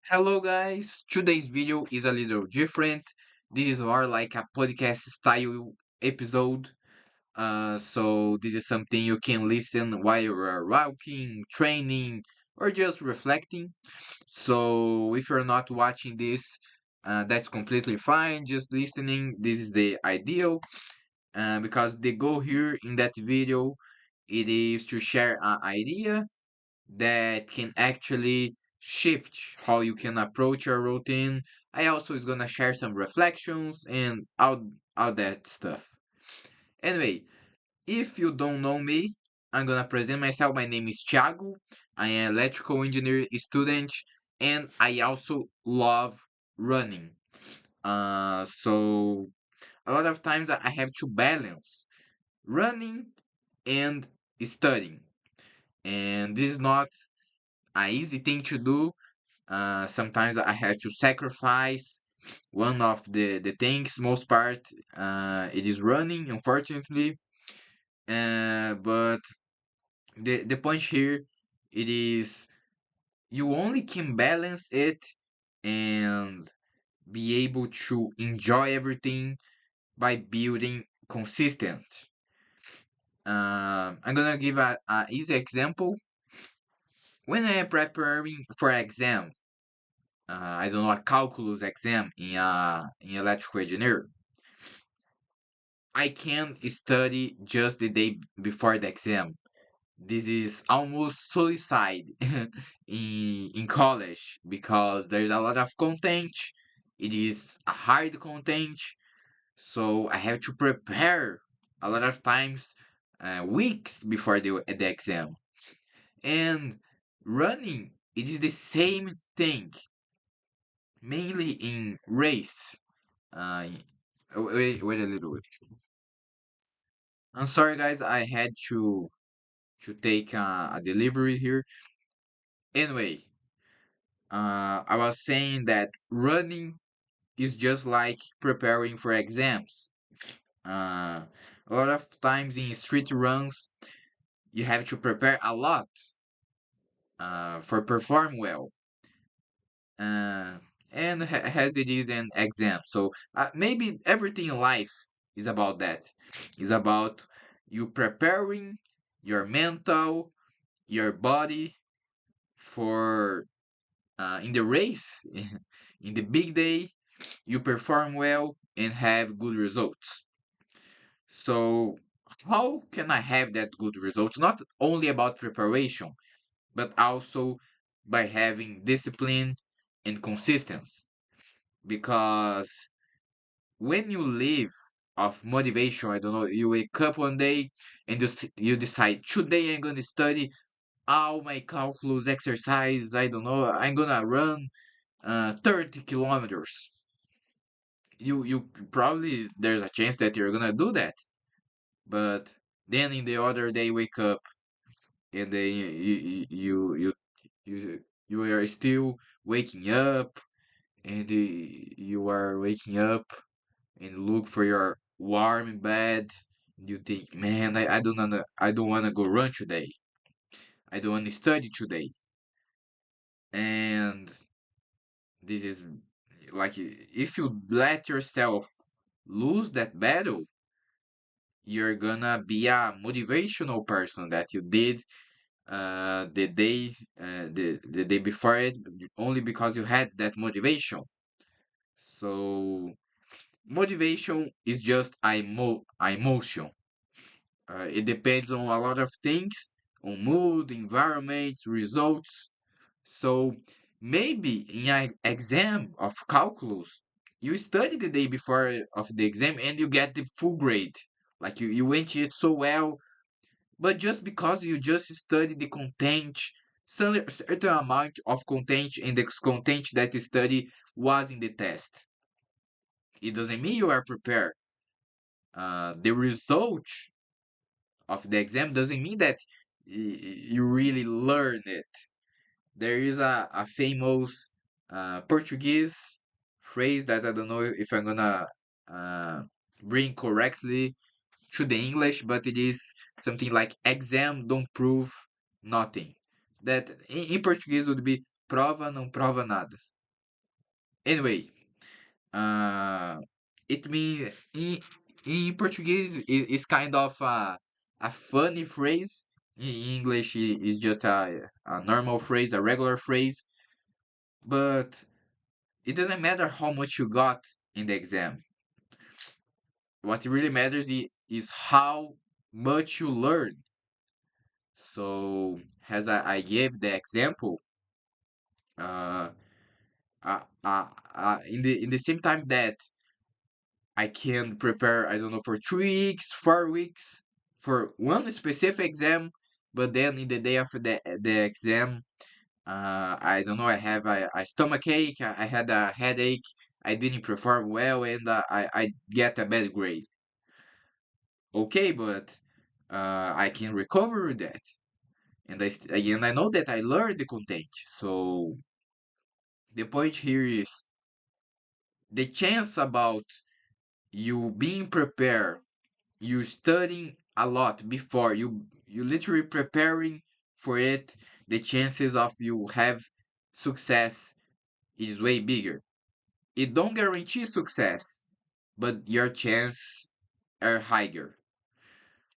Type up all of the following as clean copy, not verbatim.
Hello guys, today's video is a little different. This is more like a podcast style episode. So this is something you can listen while you are walking, training, or just reflecting. So if you're not watching this, that's completely fine. Just listening, this is the ideal. Because the goal here in that video, it is to share an idea that can actually shift how you can approach your routine. I also is gonna share some reflections and all that stuff. Anyway, if you don't know me, I'm gonna present myself. My name is Thiago. I am electrical engineer student, and I also love running. So a lot of times I have to balance running and studying, and this is not an easy thing to do. Sometimes I had to sacrifice one of the things. Most part, it is running, unfortunately. But the point here, it is you only can balance it and be able to enjoy everything by building consistent. I'm gonna give a easy example. When I am preparing for exam, I don't know, a calculus exam in electrical engineer, I can study just the day before the exam. This is almost suicide in college because there's a lot of content. It is a hard content, so I have to prepare a lot of times, weeks before the exam. And running, it is the same thing, mainly in race. Uh, wait a little bit. I'm sorry, guys. I had to take a delivery here. Anyway, I was saying that running is just like preparing for exams. A lot of times in street runs, you have to prepare a lot for perform well. Uh, and as it is an exam, so maybe everything in life is about that. It's about you preparing your mental, your body for in the race, in the big day, you perform well and have good results. So, how can I have that good results? Not only about preparation, but also by having discipline and consistency. Because when you live of motivation, I don't know, you wake up one day and you decide today I'm gonna study all my calculus exercise. I don't know, I'm gonna run 30 kilometers. You probably there's a chance that you're gonna do that, but then in the other day wake up and then you are still waking up and you are waking up and look for your warm bed. You think, man, I don't wanna go run today. I don't wanna study today. And this is like if you let yourself lose that battle, you're gonna be a motivational person that you did the day before it only because you had that motivation. So motivation is just a emotion. It depends on a lot of things, on mood, environments, results. So maybe in an exam of calculus, you study the day before of the exam and you get the full grade. Like you went it so well, but just because you just study the content, certain amount of content and the content that you study was in the test, it doesn't mean you are prepared. The result of the exam doesn't mean that you really learn it. There is a famous Portuguese phrase that I don't know if I'm gonna uh, bring correctly to the English, but it is something like exam don't prove nothing. That in Portuguese would be prova não prova nada. Anyway, uh, it means in Portuguese it's kind of a funny phrase. In English, it's just a normal phrase, a regular phrase. But it doesn't matter how much you got in the exam. What really matters is how much you learn. So, as I gave the example, uh, in the same time that I can prepare, I don't know, for 3 weeks, 4 weeks for one specific exam, but then in the day of the exam, I don't know, I have a stomach ache, I had a headache, I didn't perform well, and I get a bad grade. Okay, but I can recover that, and again I know that I learned the content. So the point here is the chance about you being prepared, you studying a lot before you literally preparing for it, the chances of you have success is way bigger. It don't guarantee success, but your chances are higher.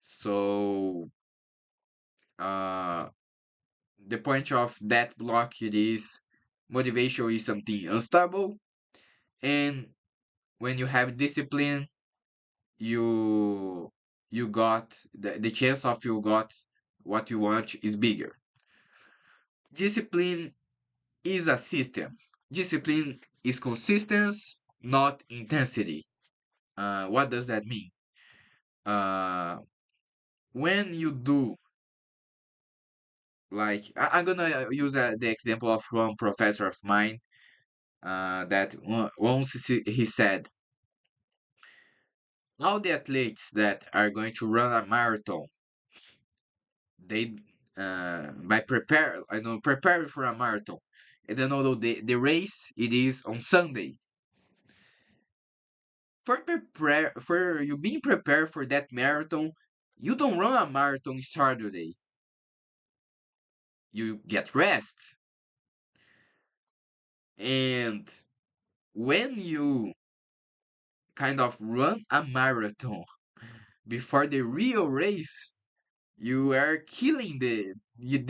So uh the point of that block it is motivation is something unstable, and when you have discipline, you you got the chance of you got what you want is bigger. Discipline is a system. Discipline is consistency, not intensity. What does that mean? uh when you do, like I'm gonna use the example of one professor of mine, that once he said all the athletes that are going to run a marathon, they by prepare for a marathon, and then although the race it is on Sunday, for you being prepared for that marathon, you don't run a marathon Saturday, you get rest. And when you kind of run a marathon before the real race, you are killing the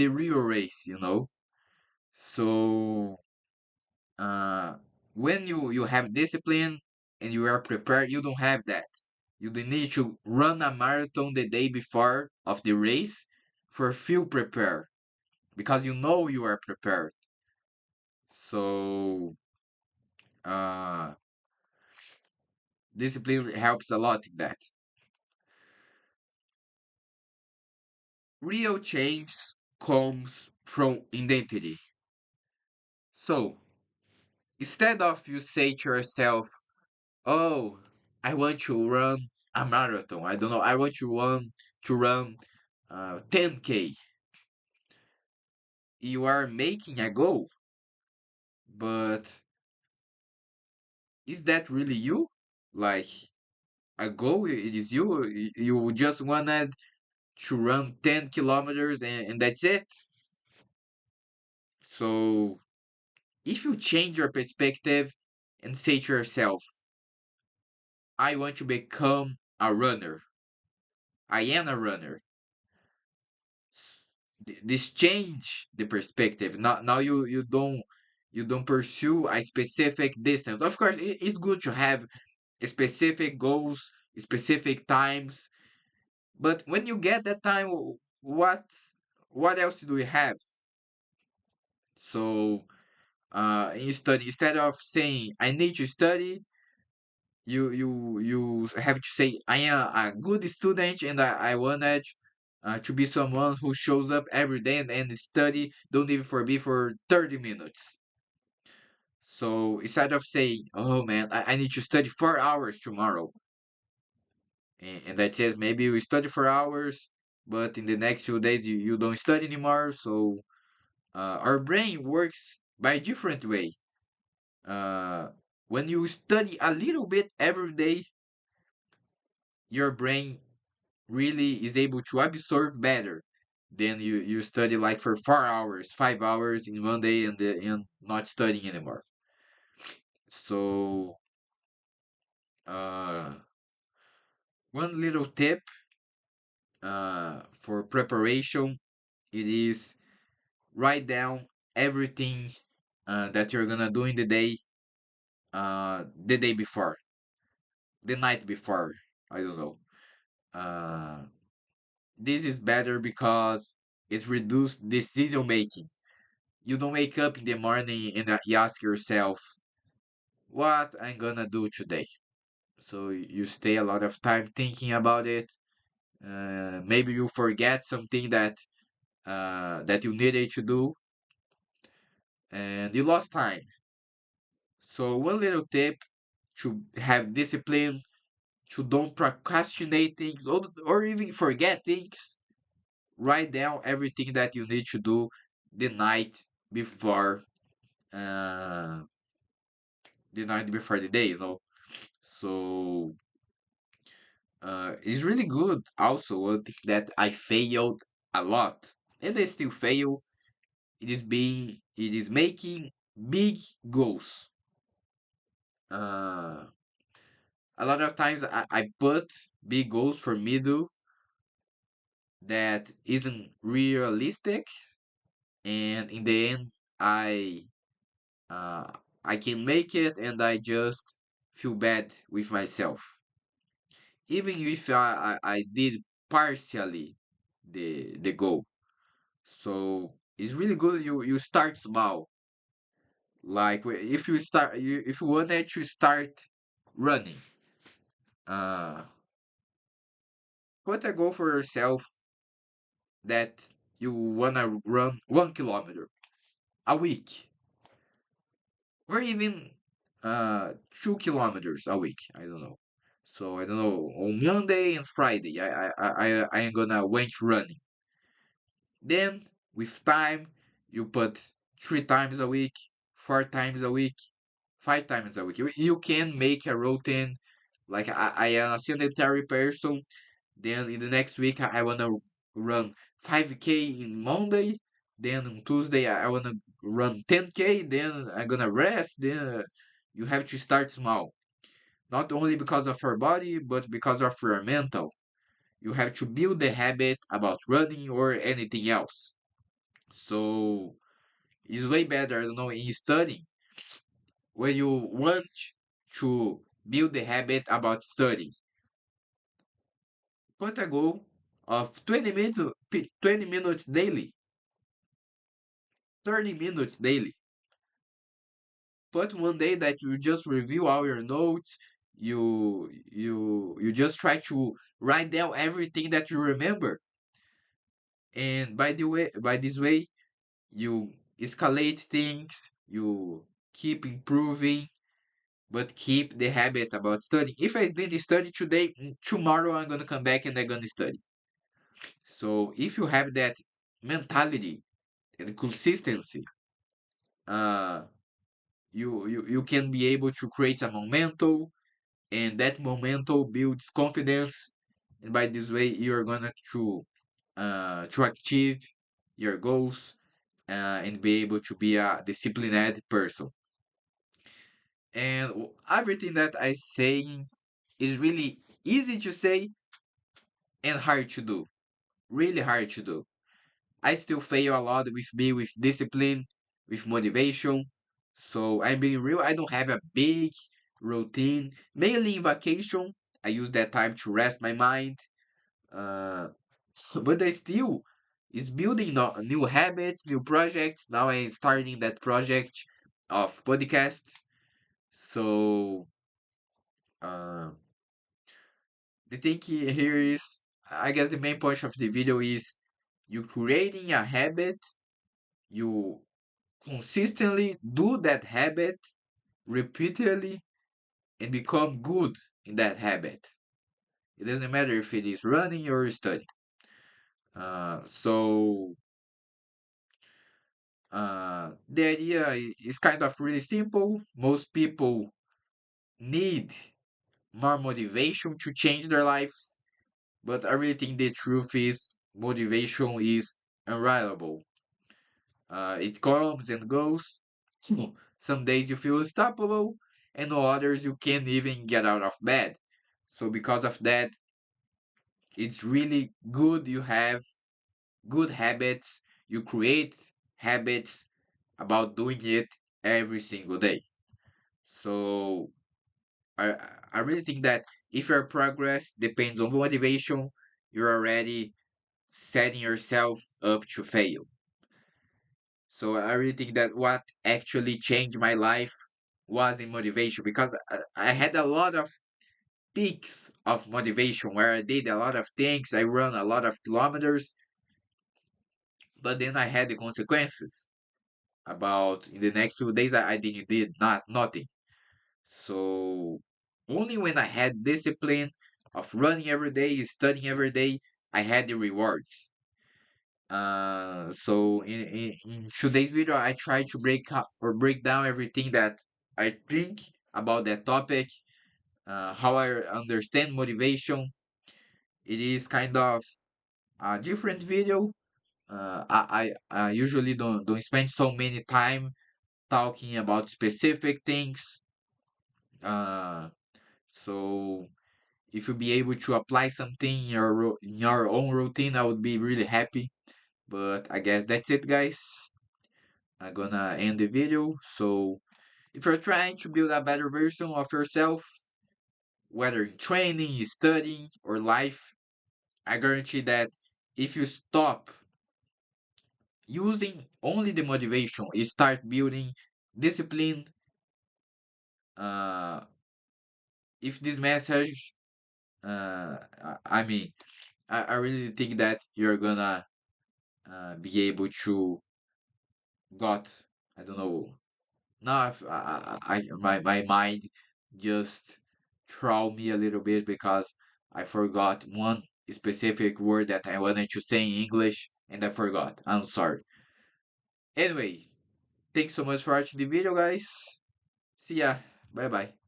real race, you know. So uh when you have discipline and you are prepared, you don't have that. You don't need to run a marathon the day before of the race for feel prepared, because you know you are prepared. So uh discipline helps a lot in that. Real change comes from identity. So instead of you say to yourself, oh, I want to run a marathon. I don't know. I want to run 10K. You are making a goal, but is that really you? Like a goal, it is you. You just wanted to run 10 kilometers and that's it. So if you change your perspective and say to yourself, I want to become a runner. I am a runner. This change the perspective. Now you don't pursue a specific distance. Of course, it's good to have specific goals, specific times, but when you get that time, what what else do you have? So you study instead of saying I need to study. You have to say I am a good student and I wanted to be someone who shows up every day and study, don't even for 30 minutes. So instead of saying, oh man, I need to study 4 hours tomorrow, and that's it, maybe you study 4 hours, but in the next few days you don't study anymore. So our brain works by a different way. uh, when you study a little bit every day, your brain really is able to absorb better than you study like for 4 hours, 5 hours in one day and not studying anymore. So, uh, one little tip for preparation, it is write down everything that you're gonna do in the day before, the night before. I don't know. Uh, this is better because it reduces decision making. You don't wake up in the morning and you ask yourself, what I'm gonna do today. So you stay a lot of time thinking about it. Maybe you forget something that you needed to do, and you lost time. So one little tip to have discipline, to don't procrastinate things or even forget things. Write down everything that you need to do the night before uh the day, So it's really good. Also, one thing that I failed a lot, and I still fail, it is making big goals. Uh, a lot of times I put big goals for me do that isn't realistic, and in the end, I uh I can make it, and I just feel bad with myself, even if I did partially the goal. So it's really good you start small. Like if you wanted to start running, uh put a goal for yourself that you wanna run 1 kilometer a week, or even 2 kilometers a week. I don't know. So I don't know, on Monday and Friday I am gonna went running. Then, with time, you put 3 times a week, 4 times a week, 5 times a week. You can make a routine. Like I am a sedentary person. Then in the next week, I want to run 5K in Monday. Then on Tuesday, I want to run 10K. Then I'm going to rest. Then you have to start small. Not only because of your body, but because of your mental. You have to build the habit about running or anything else. So it's way better, I don't know, in studying. When you want to build the habit about studying, put a goal of 20 minutes daily, 30 minutes daily. Put one day that you just review all your notes. You just try to write down everything that you remember. And by this way, you escalate things, you keep improving, but keep the habit about studying. If I didn't study today, tomorrow I'm gonna come back and I'm gonna study. So if you have that mentality and consistency, uh, you can be able to create a momentum, and that momentum builds confidence, and by this way you're gonna to achieve your goals and be able to be a disciplined person. And everything that I say is really easy to say and hard to do. Really hard to do. I still fail a lot with discipline, with motivation. So I'm being real. I don't have a big routine. Mainly in vacation, I use that time to rest my mind. Uh, but I still is building new habits, new projects. Now I'm starting that project of podcast. So uh, the thing here is, I guess the main point of the video is you creating a habit, you consistently do that habit repeatedly and become good in that habit. It doesn't matter if it is running or studying. So the idea is kind of really simple. Most people need more motivation to change their lives, but I really think the truth is motivation is unreliable. It comes and goes. Some days you feel unstoppable, and others you can't even get out of bed. So because of that, it's really good you have good habits. You create habits about doing it every single day. So I I really think that if your progress depends on motivation, you're already setting yourself up to fail. So I really think that what actually changed my life was in motivation, because I had a lot of peaks of motivation where I did a lot of things, I run a lot of kilometers, but then I had the consequences. About in the next few days, I didn't did not nothing. So only when I had discipline of running every day, studying every day, I had the rewards. So in today's video, I try to break up or break down everything that I think about that topic, how I understand motivation. It is kind of a different video. I usually don't spend so many time talking about specific things. Uh, so if you be able to apply something in in your own routine, I would be really happy. But I guess that's it, guys. I'm gonna end the video. So if you're trying to build a better version of yourself, whether in training, studying, or life, I guarantee that if you stop using only the motivation, you start building discipline. Uh, if this message, I mean, I really think that you're gonna be able to got, I don't know. Now my mind just throw me a little bit because I forgot one specific word that I wanted to say in English and I forgot. I'm sorry. Anyway, thanks so much for watching the video, guys. See ya. Bye bye.